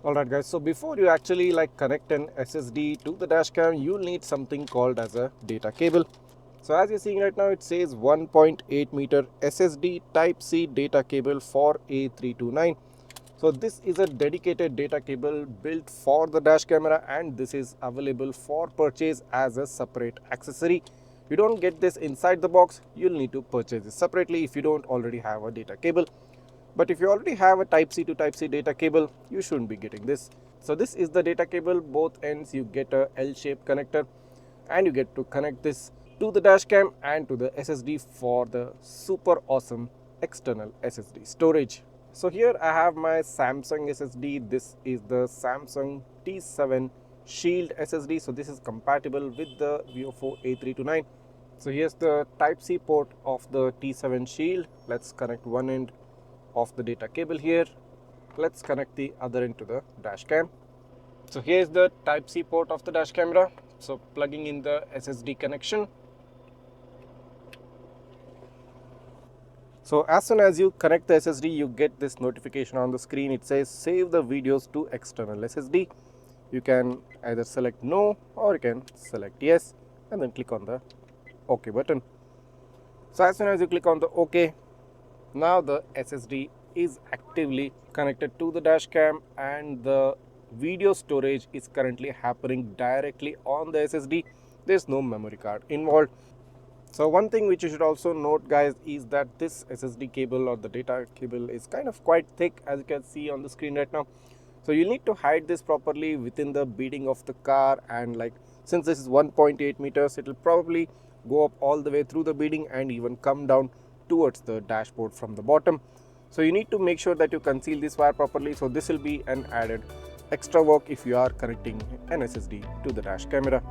Alright guys, so before you actually connect an SSD to the dashcam, you'll need something called as a data cable. So as you're seeing right now, it says 1.8 meter SSD Type-C data cable for A329. So this is a dedicated data cable built for the dash camera, and this is available for purchase as a separate accessory. You don't get this inside the box, you'll need to purchase this separately if you don't already have a data cable. But if you already have a Type-C to Type-C data cable, you shouldn't be getting this. So this is the data cable. Both ends you get a L-shaped connector, and you get to connect this to the dashcam and to the SSD for the super awesome external SSD storage. So here I have my Samsung SSD. This is the Samsung T7 Shield SSD. So this is compatible with the VIOFO A329. So here's the Type-C port of the T7 Shield. Let's connect one end of the data cable here. Let's connect the other end to the dash cam. So here's the Type-C port of the dash camera. So plugging in the SSD connection. So as soon as you connect the SSD, you get this notification on the screen. It says save the videos to external SSD. You can either select no or you can select yes and then click on the OK button. So as soon as you click on the OK, now the SSD is actively connected to the dash cam, and the video storage is currently happening directly on the SSD. There's no memory card involved. So one thing which you should also note guys is that this SSD cable or the data cable is kind of quite thick, as you can see on the screen right now. So you need to hide this properly within the beading of the car, and since this is 1.8 meters, it will probably go up all the way through the beading and even come down towards the dashboard from the bottom. So you need to make sure that you conceal this wire properly. So this will be an added extra work if you are connecting an SSD to the dash camera.